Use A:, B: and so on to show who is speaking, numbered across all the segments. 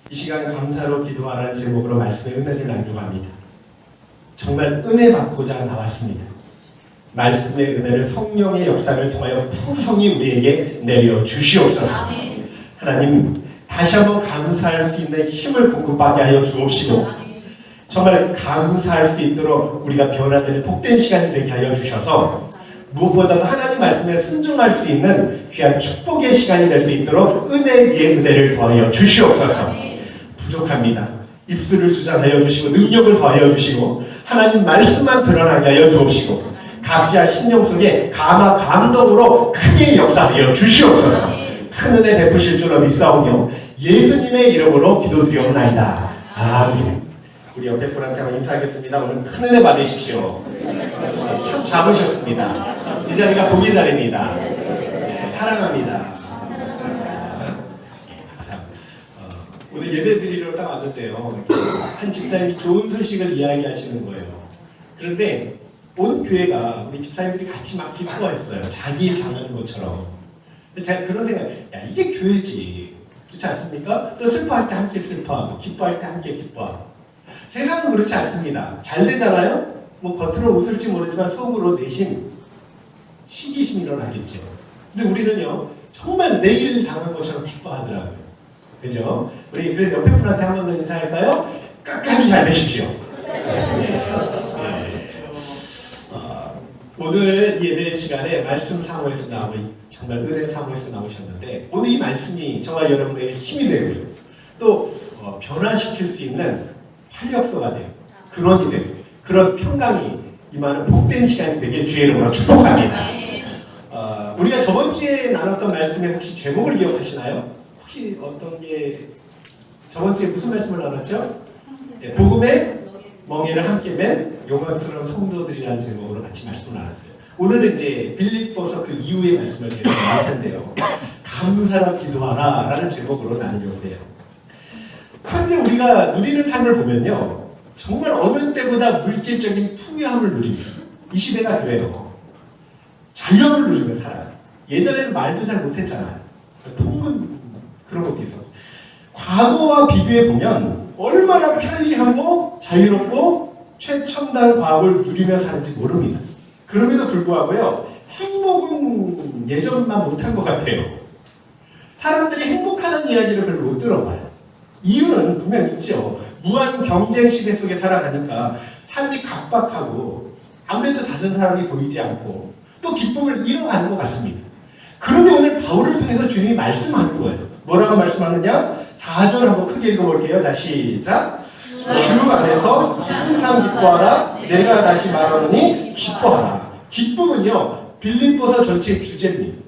A: 이 시간 감사로 기도하라는 제목으로 말씀의 은혜를 나누려고 합니다. 정말 은혜 받고자 나왔습니다. 말씀의 은혜를 성령의 역사를 통하여 풍성히 우리에게 내려 주시옵소서. 하나님, 다시 한번 감사할 수 있는 힘을 공급하게 하여 주옵시고 정말 감사할 수 있도록 우리가 변화되는 복된 시간이 되게 하여 주셔서 무엇보다도 하나님 말씀에 순종할 수 있는 귀한 축복의 시간이 될 수 있도록 은혜 위에 은혜를 더하여 주시옵소서. 부족합니다. 입술을 주장하여 주시고 능력을 더하여 주시고 하나님 말씀만 드러나게 하여 주옵시고 각자 심령 속에 감동으로 크게 역사하여 주시옵소서. 큰 은혜 베푸실 줄로 믿사오며 예수님의 이름으로 기도드리옵나이다. 아멘. 우리 옆에 분한테 한번 인사하겠습니다. 오늘 큰 은혜 받으십시오. 참 잡으셨습니다. 이 자리가 복의 자리입니다. 네, 사랑합니다. 오늘 예배 드리러 딱 왔는데요. 한 집사님이 좋은 소식을 이야기하시는 거예요. 그런데 온 교회가 우리 집사님들이 같이 막 기뻐했어요. 자기 당하는 것처럼. 제가 그런 생각, 야 이게 교회지. 그렇지 않습니까? 또 슬퍼할 때 함께 슬퍼하고 기뻐할 때 함께 기뻐하고. 세상은 그렇지 않습니다. 잘 되잖아요? 뭐 겉으로 웃을지 모르지만 속으로 내심 시기심이 일어나겠죠. 근데 우리는요 정말 내일 당한 것처럼 기뻐하더라고요. 그죠? 우리 그래서 옆에 분한테 한 번 더 인사할까요? 끝까지 잘 되십시오. 오늘 예배 시간에 말씀 사모에서 나오는 정말 은혜 사모에서 나오셨는데 오늘 이 말씀이 저와 여러분에게 힘이 되고요. 또 변화시킬 수 있는 활력소가 돼요. 근원이 돼요. 그런 평강이 임하는 복된 시간이 되길 주의 이름으로 축복합니다. 우리가 저번 주에 나눴던 말씀에 혹시 제목을 기억하시나요? 혹시 어떤 게 저번 주에 무슨 말씀을 나눴죠? 네, 복음의 멍에를 함께 맨 영광스러운 성도들이라는 제목으로 같이 말씀을 나눴어요. 오늘은 이제 빌립보서 그 이후의 말씀을 계속 나눌 텐데요. 감사로 기도하라 라는 제목으로 나누려고 해요. 현재 우리가 누리는 삶을 보면요. 정말 어느 때보다 물질적인 풍요함을 누립니다. 이 시대가 그래요. 자유함을 누리며 살아요. 예전에는 말도 잘 못했잖아요. 통은 그런 것도 있어. 과거와 비교해 보면 얼마나 편리하고 자유롭고 최첨단 과학을 누리며 사는지 모릅니다. 그럼에도 불구하고요. 행복은 예전만 못한 것 같아요. 사람들이 행복하다는 이야기를 별로 못 들어봐요. 이유는 분명 있죠. 무한 경쟁 시대 속에 살아가니까 삶이 각박하고 아무래도 다른 사람이 보이지 않고 또 기쁨을 잃어가는 것 같습니다. 그런데 오늘 바울을 통해서 주님이 말씀하는 거예요. 뭐라고 말씀하느냐? 4절 한번 크게 읽어볼게요. 자, 시작. 주 안에서 항상 기뻐하라. 내가 다시 말하노니 기뻐하라. 기쁨은요. 빌립보서 전체의 주제입니다.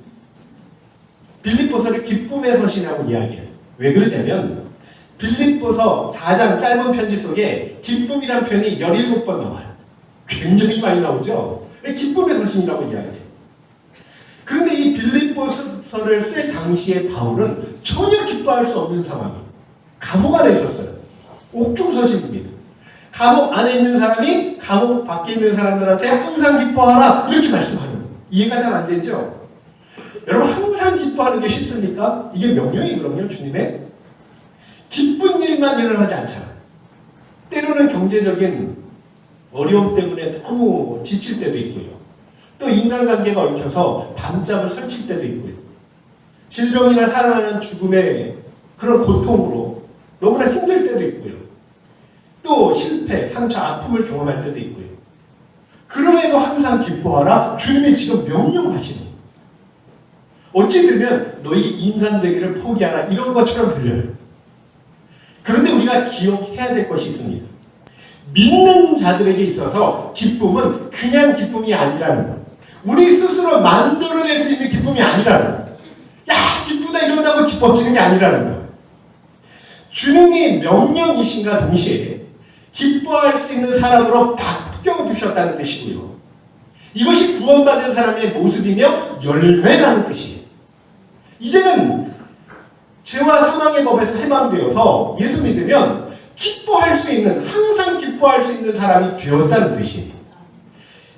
A: 빌립보서를 기쁨의 서신이라고 이야기해요. 왜 그러냐면 빌립보서 4장 짧은 편지 속에 기쁨이란 표현이 17번 나와요. 굉장히 많이 나오죠. 기쁨의 서신이라고 이야기해요. 그런데 이 빌립보서를 쓸 당시에 바울은 전혀 기뻐할 수 없는 상황이에요. 감옥 안에 있었어요. 옥중서신입니다. 감옥 안에 있는 사람이 감옥 밖에 있는 사람들한테 항상 기뻐하라 이렇게 말씀하는 거예요. 이해가 잘 안 되죠? 여러분 항상 기뻐하는 게 쉽습니까? 이게 명령이거든요. 주님의 기쁜 일만 일어나지 않잖아요. 때로는 경제적인 어려움 때문에 너무 지칠 때도 있고요. 또 인간관계가 얽혀서 밤잠을 설칠 때도 있고요. 질병이나 사랑하는 죽음의 그런 고통으로 너무나 힘들 때도 있고요. 또 실패, 상처, 아픔을 경험할 때도 있고요. 그럼에도 항상 기뻐하라. 주님이 지금 명령하시는 거예요. 어찌 들으면 너희 인간되기를 포기하라 이런 것처럼 들려요. 그런데 우리가 기억해야 될 것이 있습니다. 믿는 자들에게 있어서 기쁨은 그냥 기쁨이 아니라는 거예요. 우리 스스로 만들어낼 수 있는 기쁨이 아니라는 거예요. 야 기쁘다 이런다고 기뻐지는 게 아니라는 거예요. 주님이 명령이신가 동시에 기뻐할 수 있는 사람으로 바뀌어주셨다는 뜻이고요. 이것이 구원받은 사람의 모습이며 열매라는 뜻이에요. 이제는 죄와 사망의 법에서 해방되어서 예수 믿으면 기뻐할 수 있는, 항상 기뻐할 수 있는 사람이 되었다는 뜻이에요.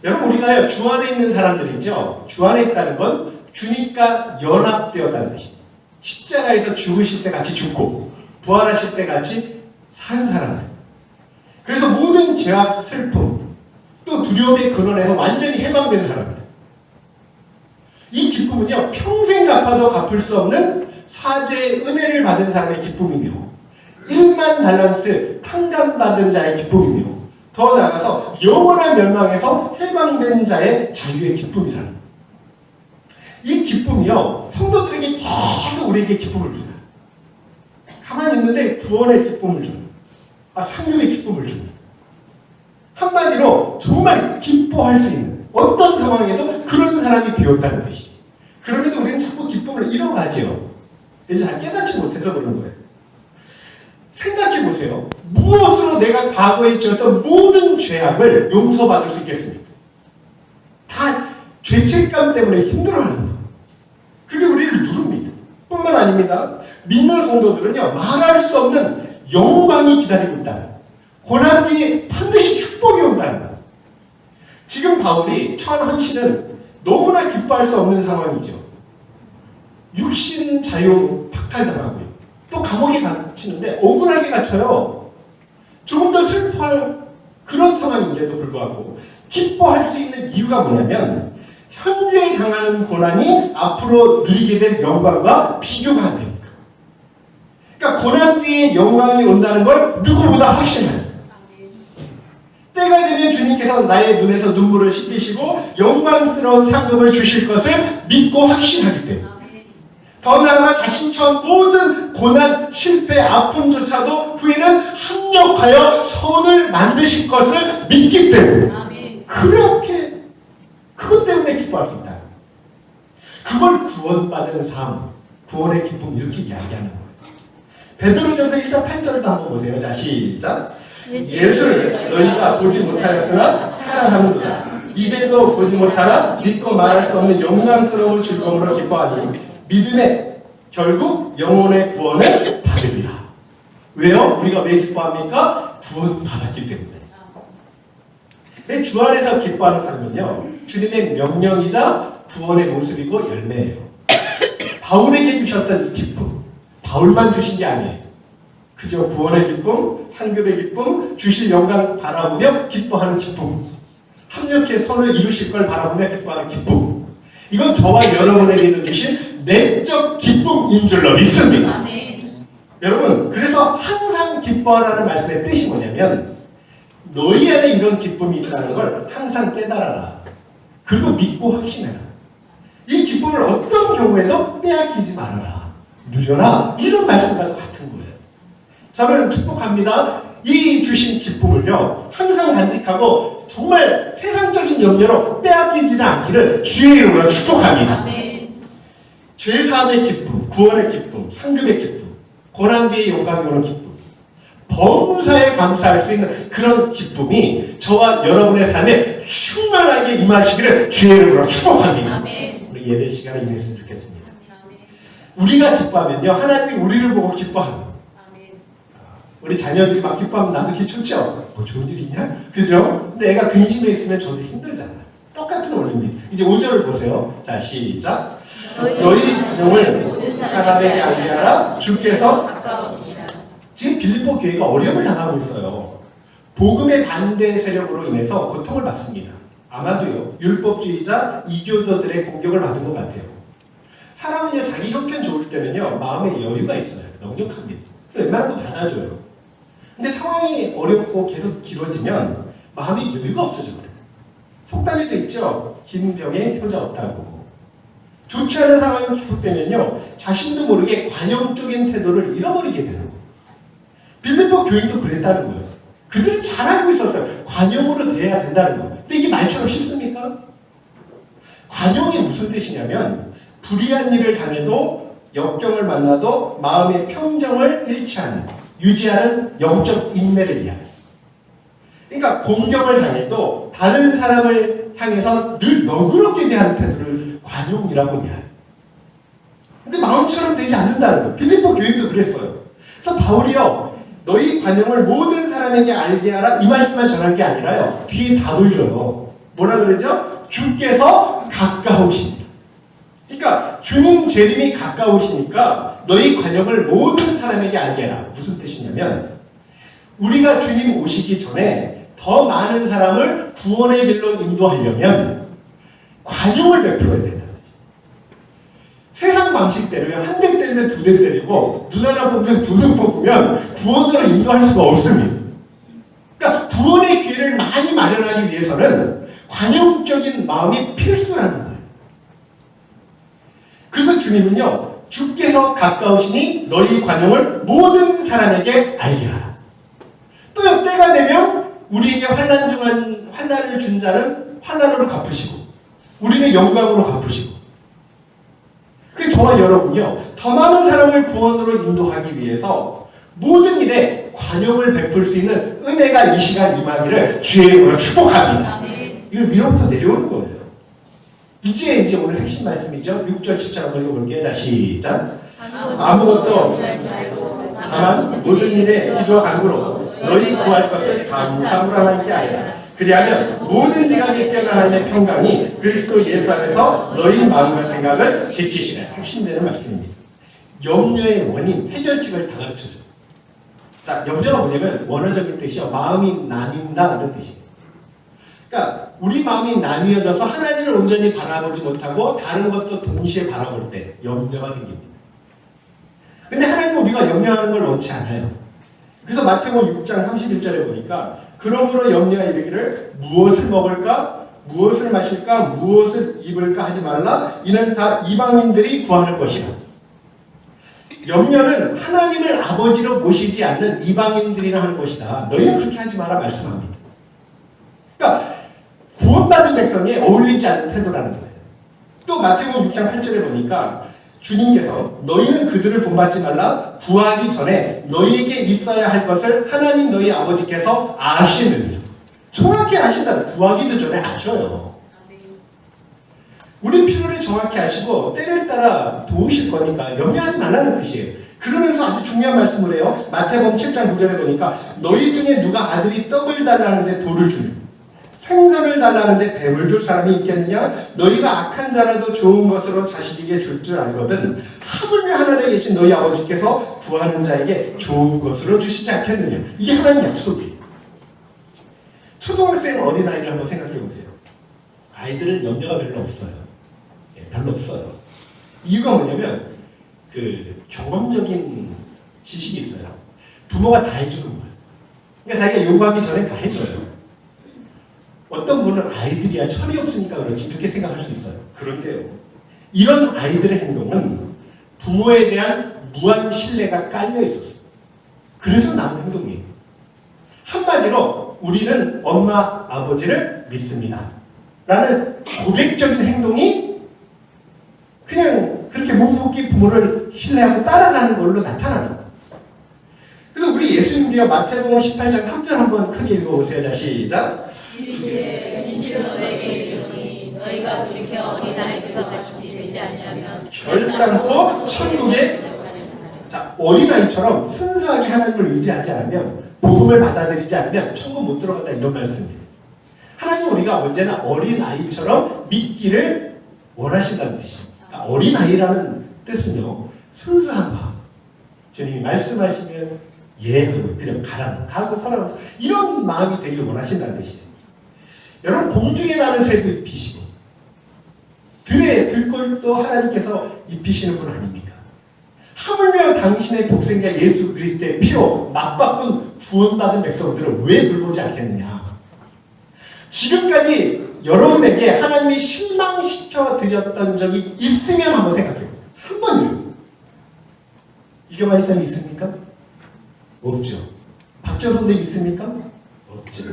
A: 여러분 우리가 주 안에 있는 사람들이죠. 주 안에 있다는 건 주님과 연합되었다는 뜻이에요. 십자가에서 죽으실 때 같이 죽고 부활하실 때 같이 산 사람들. 그래서 모든 죄악, 슬픔, 또 두려움의 근원에서 완전히 해방된 사람들. 이 기쁨은요, 평생 갚아도 갚을 수 없는 사죄의 은혜를 받은 사람의 기쁨이며 1만 달란트 탕감받은 자의 기쁨이며 더 나아가서 영원한 멸망에서 해방된 자의 자유의 기쁨이라는 이 기쁨이요, 성도들에게 계속 우리에게 기쁨을 준다. 가만히 있는데 구원의 기쁨을 준다. 상급의 기쁨을 준다. 한마디로 정말 기뻐할 수 있는 어떤 상황에도 그런 사람이 되었다는 것이. 그럼에도 우리는 자꾸 기쁨을 잃어가지요. 이제 잘 깨닫지 못해서 그런 거예요. 생각해 보세요. 무엇으로 내가 과거에 지었던 모든 죄악을 용서받을 수 있겠습니까? 다 죄책감 때문에 힘들어하는 거예요. 그게 우리를 누릅니다. 뿐만 아닙니다. 믿는 성도들은요, 말할 수 없는 영광이 기다리고 있다. 고난 뒤에 반드시 축복이 온다. 지금 바울이 처한 헌신은 너무나 기뻐할 수 없는 상황이죠. 육신 자유 박탈당하고요. 또 감옥에 갇히는데 억울하게 갇혀요. 조금 더 슬퍼할 그런 상황인데도 불구하고 기뻐할 수 있는 이유가 뭐냐면 현재 당하는 고난이 앞으로 누리게 될 영광과 비교가 안 됩니다. 그러니까 고난 뒤에 영광이 온다는 걸 누구보다 확신해요. 때가 되면 주님께서 나의 눈에서 눈물을 씻기시고 영광스러운 상급을 주실 것을 믿고 확신하기 때문에 더 나아가 자신 처한 모든 고난, 실패, 아픔조차도 후에는 합력하여 선을 만드실 것을 믿기 때문에 그렇게 그것 때문에 기뻐할 수 있다. 그걸 구원받은 삶, 구원의 기쁨 이렇게 이야기하는 거예요. 베드로전서 1장 8절도 한번 보세요. 자, 시작. 예수를 너희가 보지 못하였으나 사랑하는도다. 이제도 보지 못하나 믿고 말할 수 없는 영광스러운 즐거움으로 기뻐하니 믿음의 결국 영혼의 구원을 받으리라. 왜요? 우리가 왜 기뻐합니까? 구원 받았기 때문에. 주 안에서 기뻐하는 삶은요, 주님의 명령이자 구원의 모습이고 열매예요. 바울에게 주셨던 이 기쁨, 바울만 주신 게 아니에요. 그저 구원의 기쁨, 상급의 기쁨, 주실 영광 바라보며 기뻐하는 기쁨, 합력해 선을 이루실 걸 바라보며 기뻐하는 기쁨, 이건 저와 여러분에게도 주신 내적 기쁨인 줄로 믿습니다. 아멘. 여러분, 그래서 항상 기뻐하라는 말씀의 뜻이 뭐냐면 너희 안에 이런 기쁨이 있다는 걸 항상 깨달아라. 그리고 믿고 확신해라. 이 기쁨을 어떤 경우에도 빼앗기지 말아라. 누려라. 이런 말씀과 같은 거예요. 저는 축복합니다. 이 주신 기쁨을요, 항상 간직하고 정말 세상적인 염려로 빼앗기지는 않기를 주의 이름으로 축복합니다. 죄사함의 기쁨, 구원의 기쁨, 상급의 기쁨, 고난 뒤의 영광이 오는 기쁨, 범사에 감사할 수 있는 그런 기쁨이 저와 여러분의 삶에 충만하게 임하시기를 주의 이름으로 축복합니다. 아멘. 우리 예배 시간에 임했으면 좋겠습니다. 아멘. 우리가 기뻐하면요, 하나님이 우리를 보고 기뻐합니다. 아멘. 우리 자녀들이 막 기뻐하면 나도 기쁘 좋죠? 뭐 좋은 일 있냐? 그죠? 근데 애가 근심에 있으면 저도 힘들잖아. 똑같은 원리입니다. 이제 5절을 보세요. 자, 시작. 너희 가정을 사람에게 알리하라. 주께서 가까우시니라. 지금 빌립보 교회가 어려움을 당하고 있어요. 복음의 반대 세력으로 인해서 고통을 받습니다. 아마도요, 율법주의자, 이교도들의 공격을 받은 것 같아요. 사람은요, 자기 형편 좋을 때는요, 마음에 여유가 있어요. 넉넉합니다. 웬만한 거 받아줘요. 근데 상황이 어렵고 계속 길어지면 마음이 여유가 없어져 버려요. 속담에도 있죠. 긴 병에 효자 없다고. 좋지 않은 상황이 계속되면요, 자신도 모르게 관용적인 태도를 잃어버리게 되는 거예요. 빌립보 교인도 그랬다는 거예요. 그들은 잘 알고 있었어요. 관용으로 대해야 된다는 거예요. 근데 이게 말처럼 쉽습니까? 관용이 무슨 뜻이냐면 불의한 일을 당해도 역경을 만나도 마음의 평정을 잃지 않는, 유지하는 영적 인내를 이야기해요. 그러니까 공격을 당해도 다른 사람을 향해서 늘 너그럽게 대하는 태도를 관용이라고 이야기해요. 근데 마음처럼 되지 않는다는 거예요. 빌립보 교인도 그랬어요. 그래서 바울이요, 너희 관용을 모든 사람에게 알게 하라, 이 말씀만 전한 게 아니라요, 뒤에 답을 줘요. 뭐라 그러죠? 주께서 가까우시니까. 그러니까 주님 재림이 가까우시니까 너희 관용을 모든 사람에게 알게 해라. 무슨 뜻이냐면 우리가 주님 오시기 전에 더 많은 사람을 구원의 길로 인도하려면 관용을 베풀어야 된다. 세상 방식대로 한 대 때리면 두 대 때리고 눈 하나 뽑으면 두 눈 뽑으면 구원으로 인도할 수가 없습니다. 그러니까 구원의 기회를 많이 마련하기 위해서는 관용적인 마음이 필수라는 거예요. 그래서 주님은요, 주께서 가까우시니 너희 관용을 모든 사람에게 알게 하라. 또 때가 되면 우리에게 환난을 준 자는 환난으로 갚으시고 우리는 영광으로 갚으시고. 그래서 저와 여러분이요, 더 많은 사람을 구원으로 인도하기 위해서 모든 일에 관용을 베풀 수 있는 은혜가 이 시간 임하기를 주의 이름으로 축복합니다. 이거 위로부터 내려오는 거예요. 이제 오늘 핵심 말씀이죠. 6절 7절 한번 읽어볼게요. 자, 시작. 아무것도 다만 모든 일에 기도와 간구로 너희 구할 것을 감사함으로 하나님께 아뢰라. 그리하면 모든 지각이 뛰어난 하나님의 평강이 그리스도 예수 안에서 너희 마음과 생각을 지키시라. 핵심되는 말씀입니다. 염려의 원인, 해결책을 다 가르쳐줘요. 자, 염려가 뭐냐면 원어적인 뜻이요, 마음이 나뉜다 이런 뜻이에요. 그러니까 우리 마음이 나뉘어져서 하나님을 온전히 바라보지 못하고 다른 것도 동시에 바라볼 때 염려가 생깁니다. 근데 하나님은 우리가 염려하는 걸 원치 않아요. 그래서 마태복음 6장 31절에 보니까 그러므로 염려하 이르기를 무엇을 먹을까? 무엇을 마실까? 무엇을 입을까? 하지 말라. 이는 다 이방인들이 구하는 것이라. 염려는 하나님을 아버지로 모시지 않는 이방인들이나 하는 것이다. 너희는 그렇게 하지 마라 말씀합니다. 그러니까 구원받은 백성에 어울리지 않는 태도라는 거예요. 또 마태복음 6장 8절에 보니까 주님께서 너희는 그들을 본받지 말라. 구하기 전에 너희에게 있어야 할 것을 하나님 너희 아버지께서 아시느니라. 정확히 아신다. 구하기도 전에 아셔요. 우린 필요를 정확히 아시고 때를 따라 도우실 거니까 염려하지 말라는 뜻이에요. 그러면서 아주 중요한 말씀을 해요. 마태복음 7장 9절에 보니까 너희 중에 누가 아들이 떡을 달라는데 돌을 주냐, 생선을 달라는데 뱀을 줄 사람이 있겠느냐? 너희가 악한 자라도 좋은 것으로 자식에게 줄 줄 알거든 하물며 하늘에 계신 너희 아버지께서 구하는 자에게 좋은 것으로 주시지 않겠느냐? 이게 하나님 약속이에요. 초등학생 어린아이를 한번 생각해 보세요. 아이들은 염려가 별로 없어요. 별로 없어요. 이유가 뭐냐면 경험적인 지식이 있어요. 부모가 다 해주는 거예요. 그러니까 자기가 요구하기 전에 다 해줘요. 어떤 분은 아이들이야 철이 없으니까 그렇지 이렇게 생각할 수 있어요. 그런데요, 이런 아이들의 행동은 부모에 대한 무한 신뢰가 깔려 있었어요. 그래서 나온 행동이에요. 한마디로 우리는 엄마 아버지를 믿습니다 라는 고백적인 행동이 그냥 그렇게 묵묵히 부모를 신뢰하고 따라가는 걸로 나타나는 거예요. 그래서 우리 예수님께서 마태복음 18장 3절 한번 크게 읽어보세요. 자, 시작.
B: 이르시되 진실로 너희에게 이르노니 너희가 돌이켜 어린아이들과 같이 되지 않냐면
A: 결단코 천국에. 자, 어린아이처럼 순수하게 하나님을 의지하지 않으면, 복음을 받아들이지 않으면 천국 못 들어간다 이런 말씀이에요. 하나님은 우리가 언제나 어린아이처럼 믿기를 원하신다는 뜻입니다. 그러니까 어린아이라는 뜻은요, 순수한 마음. 주님이 말씀하시면 예하고 그냥 가라고 살아가서 이런 마음이 되길 원하신다는 뜻이에요. 여러분, 공중에 나는 새도 입히시고 들꼴도 하나님께서 입히시는 분 아닙니까? 하물며 당신의 독생자 예수 그리스도의 피로 맞바꾼 구원받은 백성들을 왜 돌보지 않겠느냐? 지금까지 여러분에게 하나님이 실망시켜 드렸던 적이 있으면 한번 생각해보세요. 한 번이요. 이경환 이사님 있습니까? 없죠. 박정선도 있습니까? 없죠.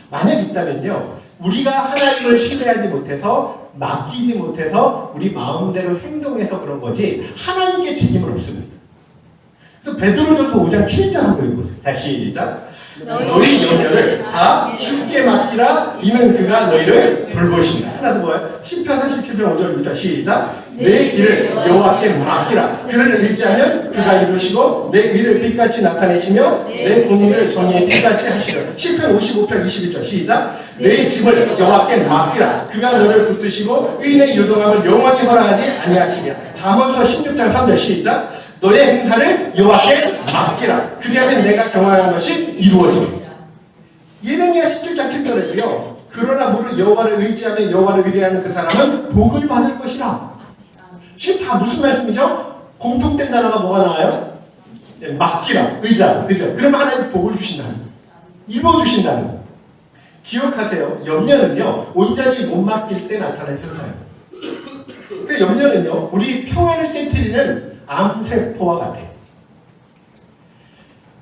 A: 만약 있다면요, 우리가 하나님을 신뢰하지 못해서, 맡기지 못해서 우리 마음대로 행동해서 그런 거지 하나님께 책임은 없습니다. 그래서 베드로전서 5장 7절 한번 읽어보세요. 자, 시작. 너희 염려를 다 주께 맡기라. 이는 그가 너희를 돌보신다. 하나 더 뭐예요? 시편 37편 5절 6절 시작. 내 길을 여호와께 맡기라. 그를 의지하면 그가 이루시고 내 위를 빛같이 나타내시며 내 공의를 정의의 빛같이 하시리라. 시편 55편 21절 시작. 내 짐을 여호와께 맡기라. 그가 너를 붙드시고 의인의 유동함을 영원히 허락하지 아니하시리라. 잠언서 16장 3절 시작. 너의 행사를 여호와께 맡기라. 그리하면 내가 경화한 것이 이루어집니다. 예레미야 17장 7절에도요. 그러나 무릇 여호와를 의지하며 여호와를 의뢰하는 그 사람은 복을 받을 것이라. 지금 다 무슨 말씀이죠? 공통된 단어가 뭐가 나와요? 네, 맡기라, 의지하라, 그죠? 그러면 하나님 복을 주신다는 거예요. 이루어주신다는 거예요. 기억하세요. 염려는요, 온전히 못 맡길 때 나타나는 현상이에요. 그 염려는요, 우리 평안을 깨트리는 암세포와 같아요.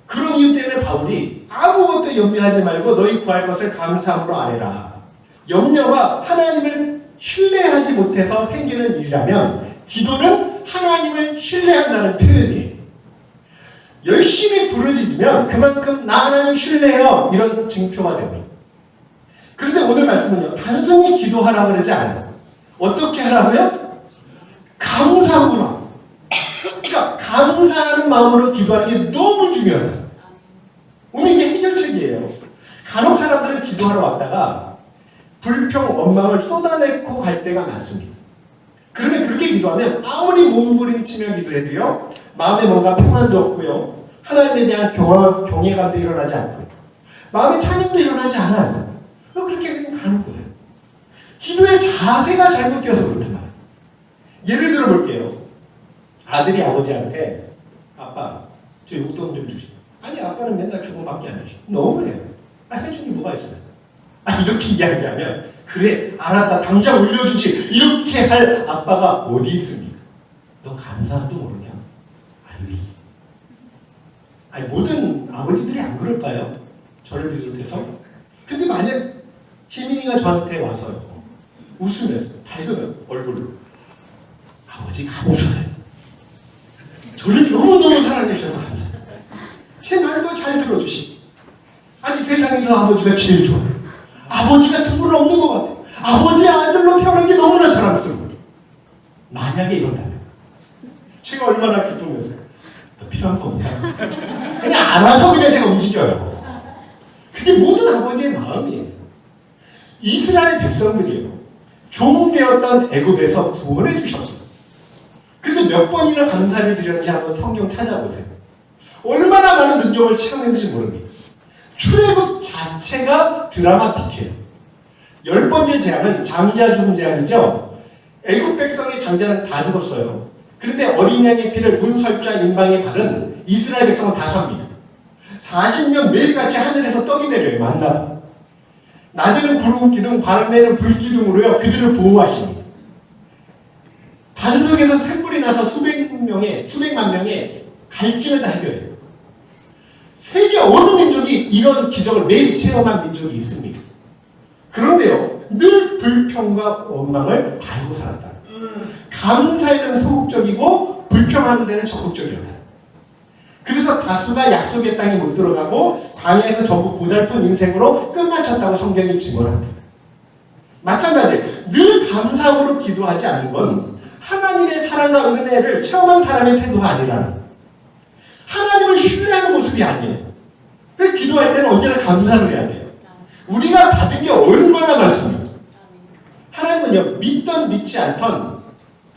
A: 그런 이유 때문에 바울이 아무것도 염려하지 말고 너희 구할 것을 감사함으로 아뢰라. 염려가 하나님을 신뢰하지 못해서 생기는 일이라면 기도는 하나님을 신뢰한다는 표현이에요. 열심히 부르짖으면 그만큼 나 하나님 신뢰해요. 이런 증표가 됩니다. 그런데 오늘 말씀은요. 단순히 기도하라고 그러지 않아요. 어떻게 하라고요? 감사함으로. 그러니까 감사하는 마음으로 기도하는 게 너무 중요해요. 오늘 이게 해결책이에요. 간혹 사람들은 기도하러 왔다가 불평, 원망을 쏟아내고 갈 때가 많습니다. 그러면 그렇게 기도하면 아무리 몸부림치며 기도해도요. 마음에 뭔가 평안도 없고요. 하나님에 대한 경외감도 일어나지 않고요. 마음의 찬양도 일어나지 않아요. 그렇게 그냥 가는 거예요. 기도의 자세가 잘못되어서 그렇단 말이에요. 예를 들어 볼게요. 아들이 아버지한테 아빠 저 용돈 좀 주시오. 아니 아빠는 맨날 주고밖에 안 해줘. 너무해요. 해준 게 뭐가 있어요? 이렇게 이야기하면 그래 알았다 당장 올려주지 이렇게 할 아빠가 어디 있습니까? 너 감사함도 모르냐? 아니 모든 아버지들이 안 그럴까요? 저를 비롯해서. 근데 만약 희민이가 저한테 와서요 웃으면서 밝으면 얼굴로 아버지가 웃어요. 저를 너무너무 사랑해주셔서 감사해요. 제 말도 잘 들어주시고 아니 세상에서 아버지가 제일 좋아요. 아버지 같은 분은 없는 것 같아요. 아버지의 아들로 태어난 게 너무나 자랑스러워요. 만약에 이런다면 제가 얼마나 기쁘면서 너 필요한 거 없냐? 그냥 알아서 그냥 제가 움직여요. 그게 모든 아버지의 마음이에요. 이스라엘 백성들이요. 종되었던 애굽에서 구원해 주셨어요. 근데 몇 번이나 감사를 드렸는지 한번 성경 찾아보세요. 얼마나 많은 능력을 체험했는지 모릅니다. 출애굽 자체가 드라마틱해요. 10번째 재앙은 장자 죽음 재앙이죠. 애굽 백성의 장자는 다 죽었어요. 그런데 어린 양의 피를 문설주와 인방에 바른 이스라엘 백성은 다 삽니다. 40년 매일같이 하늘에서 떡이 내려요. 만나. 낮에는 구름 기둥, 밤에는 불 기둥으로요 그들을 보호하십니다. 반석에서 샘불이 나서 수백만 명의 갈증을 다 해결해요. 세계 어느 민족이 이런 기적을 매일 체험한 민족이 있습니다. 그런데요, 늘 불평과 원망을 달고 살았다. 감사에는 소극적이고 불평하는 데는 적극적이었다. 그래서 다수가 약속의 땅에 못 들어가고 광야에서 전부 고달픈 인생으로 끝마쳤다고 성경이 증언합니다. 마찬가지, 늘 감사함으로 기도하지 않는 건 하나님의 사랑과 은혜를 체험한 사람의 태도가 아니라는, 하나님을 신뢰하는 모습이 아니에요. 그래서 기도할 때는 언제나 감사를 해야 돼요. 우리가 받은 게 얼마나 많습니까? 하나님은요, 믿던 믿지 않던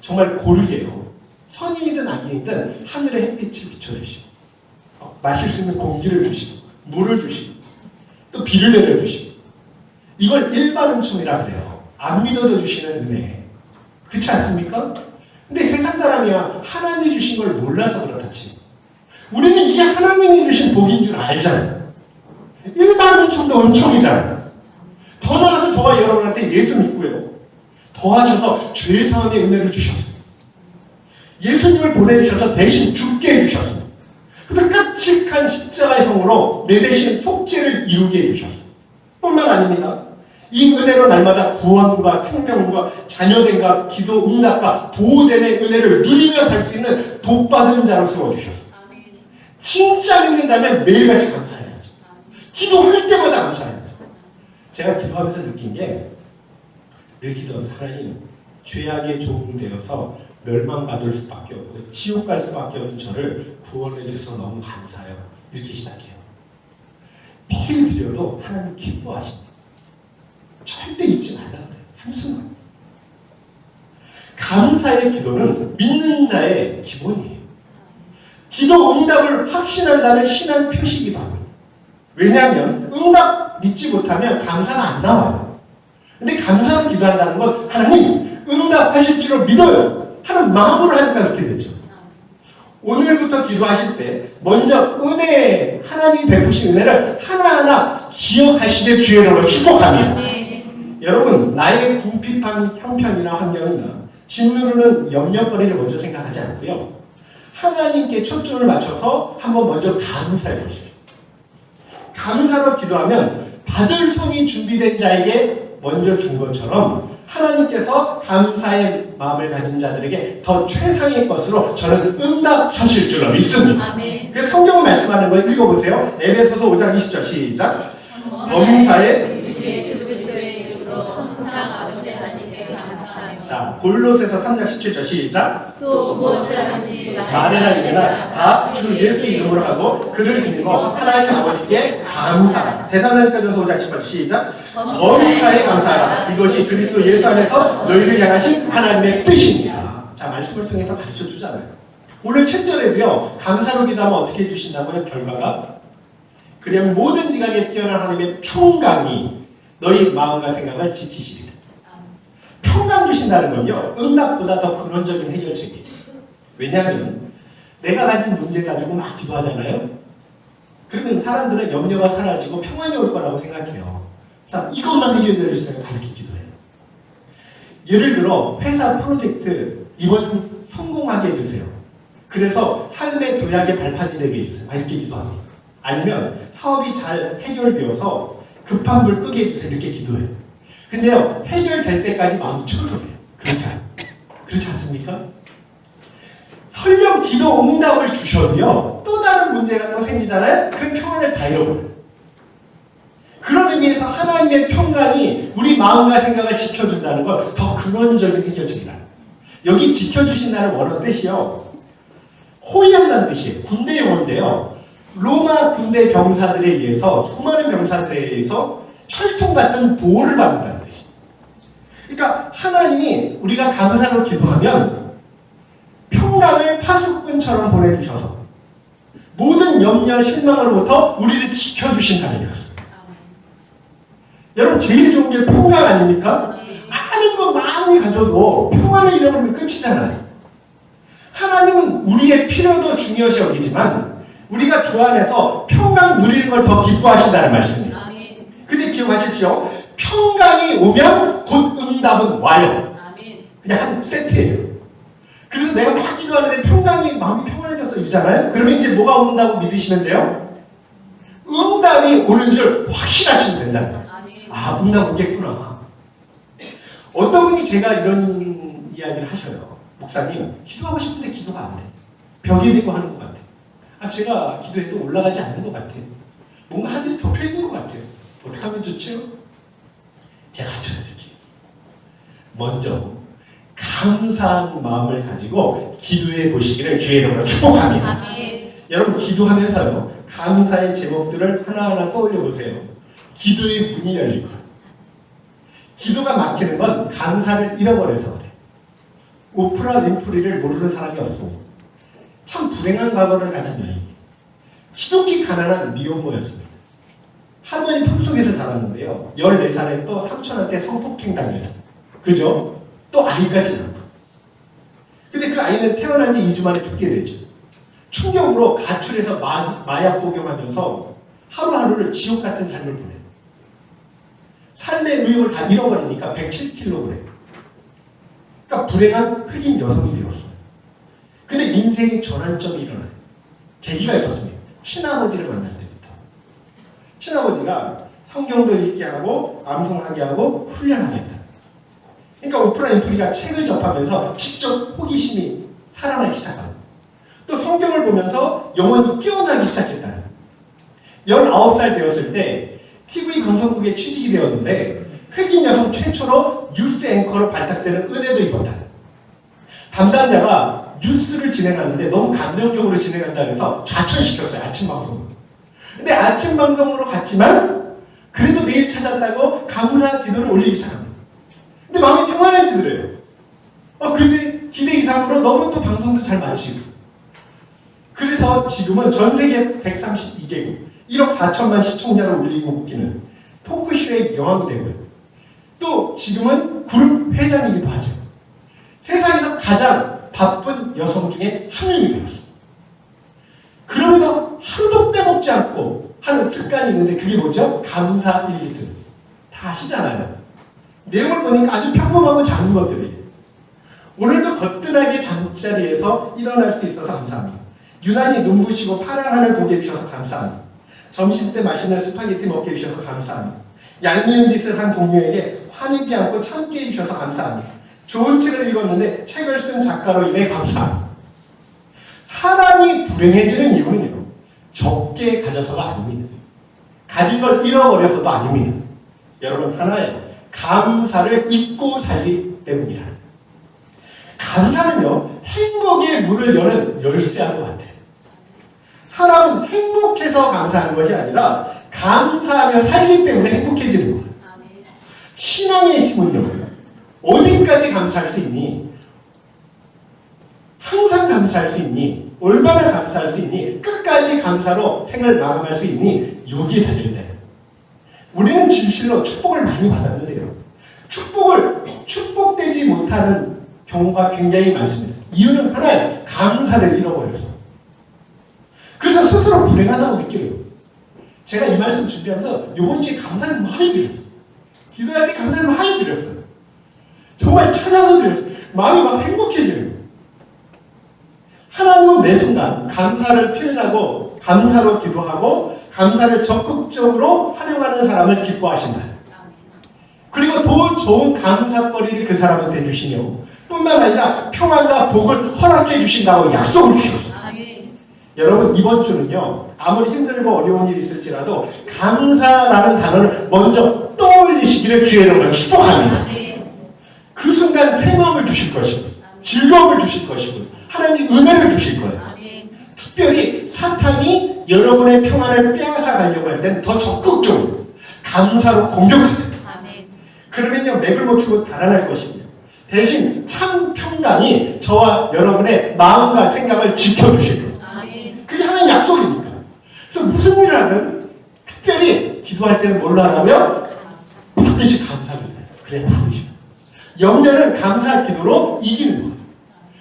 A: 정말 고르게요. 선인이든 악인이든 하늘의 햇빛을 비춰주시고 마실 수 있는 공기를 주시고 물을 주시고 또 비를 내려주시고, 이걸 일반 은총이라 그래요. 안 믿어도 주시는 은혜. 그렇지 않습니까? 근데 세상 사람이야 하나님이 주신 걸 몰라서 그렇지. 우리는 이게 하나님이 주신 복인 줄 알잖아요. 일반 은총도 은총이잖아요. 더 나아가서 저와 여러분한테 예수 믿고요, 더하셔서 죄사함의 은혜를 주셨어요. 예수님을 보내주셔서 대신 죽게 해주셨어요. 그래서 끔찍한 십자가형으로 내 대신 속죄를 이루게 해주셨어요. 뿐만 아닙니다. 이 은혜로 날마다 구원과 생명과 자녀됨과 기도 응답과 보호됨의 은혜를 누리며 살 수 있는 복받은 자로 세워주셨어요. 진짜 믿는다면 매일같이 감사해야죠. 기도할 때마다 감사해야죠. 제가 기도하면서 느낀 게, 늘 기도하면서 하나님, 죄악의 종이 되어서 멸망받을 수밖에 없고 지옥 갈 수밖에 없는 저를 구원해 주셔서 너무 감사해요. 이렇게 시작해요. 매일 드려도 하나님 기뻐하십니다. 절대 잊지 말라 그래요. 한순간. 감사의 기도는 믿는 자의 기본이에요. 기도 응답을 확신한다는 신앙 표시이기도 합니다. 왜냐하면 응답 믿지 못하면 감사가 안 나와요. 근데 감사로 기도한다는 건 하나님 응답하실 줄을 믿어요 하는 마음으로 하니까 그렇게 되죠. 오늘부터 기도하실 때 먼저 은혜, 하나님 베푸신 은혜를 하나하나 기억하시되 기회로 축복합니다. 여러분, 나의 궁핍한 형편이나 환경이나 진로는 염려거리를 먼저 생각하지 않고요, 하나님께 초점을 맞춰서 한번 먼저 감사해 보십시오. 감사로 기도하면 받을 손이 준비된 자에게 먼저 준 것처럼 하나님께서 감사의 마음을 가진 자들에게 더 최상의 것으로 저는 응답하실 줄로 믿습니다.
B: 아멘.
A: 그 성경을 말씀하는 거 읽어보세요. 에베소서 5장 20절 시작. 범사에
B: 주 예수 그리스도의 이름으로 항상 아버지 하나님께 감사하며
A: 자, 골로새서 3장 17절 시작.
B: 또 무엇을 하든지
A: 말이나 일이나 다 주 예수 이름으로 하고 그를 믿고 하나님 아버지께 감사하라. 대사로니가전서 5장 10절 시작. 범사에 감사하라. 이것이 그리스도 예수 안에서 너희를 향하신 하나님의 뜻입니다. 자, 말씀을 통해서 가르쳐 주잖아요. 오늘 7절에도요, 감사로 기도하면 어떻게 해주신다고요? 결과가 그냥 모든 지각에 뛰어난 하나님의 평강이 너희 마음과 생각을 지키시리라. 평강 주신다는 건요, 응답보다 더 근원적인 해결책이에요. 왜냐하면 내가 가진 문제 가지고 막 기도하잖아요. 그러면 사람들은 염려가 사라지고 평안이 올 거라고 생각해요. 자, 이것만 해결해 주세요. 그렇게 기도해요. 예를 들어 회사 프로젝트 이번 성공하게 해주세요. 그래서 삶의 도약의 발판이 되게 해주세요. 이렇게 기도합니다. 아니면 사업이 잘 해결되어서 급한 불 끄게 해주세요. 이렇게 기도해요. 근데요, 해결될 때까지 마음이 초조해요. 그렇지 않습니까? 설령 기도 응답을 주셔도요, 또 다른 문제가 또 생기잖아요. 그럼 평안을 다 잃어버려요. 그런 의미에서 하나님의 평강이 우리 마음과 생각을 지켜준다는 건 더 근원적인 해결책이다. 여기 지켜주신다는 원어 뜻이요, 호위한다는 뜻이에요. 군대 용어인데요, 로마 군대 병사들에 의해서, 수많은 병사들에 의해서 철통 같은 보호를 받는다는 뜻이에요. 그러니까 하나님이 우리가 감사로 기도하면 평강을 파수꾼처럼 보내주셔서 모든 염려, 실망으로부터 우리를 지켜주신다는 것입니다. 여러분, 제일 좋은 게 평강 아닙니까? 많은 거 마음이 가져도 평안을 잃어버리면 끝이잖아요. 하나님은 우리의 필요도 중요시 여기지만 우리가 주 안에서 평강 누리는 걸 더 기뻐하신다는 말씀입니다. 근데 기억하십시오. 평강이 오면 곧 응답은 와요. 그냥 한 세트예요. 그래서 내가 막 기도하는데 평강이, 마음이 평안해졌어 이잖아요. 그러면 이제 뭐가 온다고 믿으시면 돼요? 응답이 오는 줄 확신하시면 된다. 아, 응답 오겠구나. 어떤 분이 제가 이런 이야기를 하셔요. 목사님, 기도하고 싶은데 기도가 안 돼. 벽이 되고 하는 것 같아. 아, 제가 기도해도 올라가지 않는 것 같아요. 뭔가 하늘이 덮여 있는 것 같아요. 어떻게 하면 좋죠? 제가 가르쳐드릴게요. 먼저 감사한 마음을 가지고 기도해 보시기를 주의 이름으로 축복합니다. 여러분, 기도하면서요, 감사의 제목들을 하나하나 떠올려 보세요. 기도의 문이 열릴 거예요. 기도가 막히는 건 감사를 잃어버려서 그래. 오프라 윈프리를 모르는 사람이 없습니다. 참 불행한 과거를 가진 여인, 기독기 가난한 미혼모였습니다. 할머니 품속에서 자랐는데요, 14살에 또 삼촌한테 성폭행 당해서, 그죠? 또 아이까지 낳고. 근데 그 아이는 태어난 지 2주 만에 죽게 되죠. 충격으로 가출해서 마약 복용하면서 하루하루를 지옥 같은 삶을 보내요. 삶의 의욕을 다 잃어버리니까 107kg. 그러니까 불행한 흑인 여성이 되었어요. 근데 인생의 전환점이 일어나요. 계기가 있었습니다. 친아버지를 만날 때부터. 친아버지가 성경도 읽게 하고 암송하게 하고 훈련하게 했다. 그러니까 오프라 윈프리가 책을 접하면서 직접 호기심이 살아나기 시작합니다. 또 성경을 보면서 영혼이 깨어나기 시작했다. 19살 되었을 때 TV 방송국에 취직이 되었는데 흑인 여성 최초로 뉴스 앵커로 발탁되는 은혜도 입었다. 담당자가 뉴스를 진행하는데 너무 감정적으로 진행한다 해서 좌천시켰어요. 아침 방송으로. 근데 아침 방송으로 갔지만 그래도 내일 찾았다고 감사 기도를 올리기 시작합니다. 근데 마음이 평안해지더래요. 근데 기대 이상으로 너무 또 방송도 잘 마치고 그래서 지금은 전 세계 132개국 1억 4천만 시청자를 울리고 웃기는 토크쇼의 여왕이 되고요. 또 지금은 그룹 회장이기도 하죠. 세상에서 가장 바쁜 여성 중에 한 명이 되었어요. 그러면서 하루도 빼먹지 않고 하는 습관이 있는데 그게 뭐죠? 감사 일기쓰기. 다 아시잖아요. 내용을 보니까 아주 평범하고 작은 것들이에요. 오늘도 거뜬하게 잠자리에서 일어날 수 있어서 감사합니다. 유난히 눈부시고 파란 하늘 보게 해주셔서 감사합니다. 점심 때 맛있는 스파게티 먹게 해주셔서 감사합니다. 얄미운 짓을 한 동료에게 화내지 않고 참게 해주셔서 감사합니다. 좋은 책을 읽었는데 책을 쓴 작가로 인해 감사합니다. 사람이 불행해지는 이유는요, 적게 가져서가 아닙니다. 가진 걸 잃어버려서도 아닙니다. 여러분, 하나의 감사를 잊고 살기 때문이라. 감사는요, 행복의 문을 여는 열쇠와도 같아요. 사람은 행복해서 감사하는 것이 아니라 감사하며 살기 때문에 행복해지는 거예요. 신앙의 힘은요, 어디까지 감사할 수 있니? 항상 감사할 수 있니? 얼마나 감사할 수 있니? 끝까지 감사로 생을 마감할 수 있니? 여기에 달려있다. 우리는 진실로 축복을 많이 받았는데요, 축복되지 못하는 경우가 굉장히 많습니다. 이유는 하나예요. 감사를 잃어버려서. 그래서 스스로 불행하다고 느껴요. 제가 이 말씀 준비하면서 이번 주에 감사를 많이 드렸어요. 기도할 때 감사를 많이 드렸어요. 정말 찾아서 드렸어요. 마음이 막 행복해져요. 하나님은 매 순간 감사를 표현하고 감사로 기도하고 감사를 적극적으로 활용하는 사람을 기뻐하신다. 그리고 더 좋은 감사거리를 그 사람한테 해주시며 뿐만 아니라 평안과 복을 허락해 주신다고 약속을 주셨어요. 여러분, 이번 주는요, 아무리 힘들고 어려운 일이 있을지라도 감사라는 단어를 먼저 떠올리시기를 주의 이름으로 축복합니다. 그 순간 생명을 주실 것이고 즐거움을 주실 것이고 하나님 은혜를 주실 거예요. 특별히 사탄이 여러분의 평안을 빼앗아 가려고 할 땐 더 적극적으로 감사로 공격하세요. 그러면요, 맥을 못 추고 달아날 것입니다. 대신 참 평강이 저와 여러분의 마음과 생각을 지켜주실 거예요. 그게 하나님 약속이니까. 그래서 무슨 일을 하든 특별히 기도할 때는 뭘로 하라고요? 반드시 감사합니다. 그래, 반드시. 영전은 감사 기도로 이기는 거예요.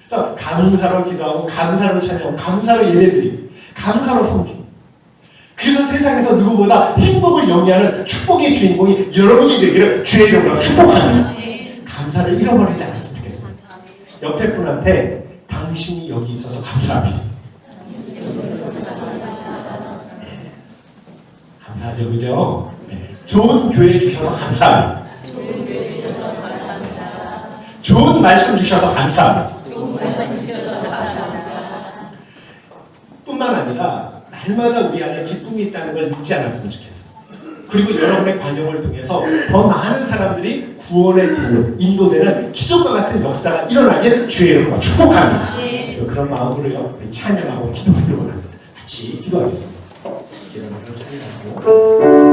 A: 그래서 감사로 기도하고 감사로 찬양하고 감사로 예배드리고 감사로 섬기고. 그래서 세상에서 누구보다 행복을 영위하는 축복의 주인공이 여러분이 되기를 주의 이름으로 축복합니다. 감사를 잃어버리지 않았으면 좋겠습니다. 옆에 분한테 당신이 여기 있어서 감사합니다. 감사하죠, 그죠? 네. 좋은 교회 주셔서 감사합니다. 좋은 말씀 주셔서 감사합니다. 뿐만 아니라 날마다 우리 안에 기쁨이 있다는 걸 잊지 않았으면 좋겠어요. 그리고 여러분의 관용을 통해서 더 많은 사람들이 구원의 길로 인도되는 기적과 같은 역사가 일어나게 주의 이름으로 축복합니다. 그런 마음으로요, 찬양하고 기도하려고 합니다. 같이 기도하겠습니다. 기도하고 찬양하고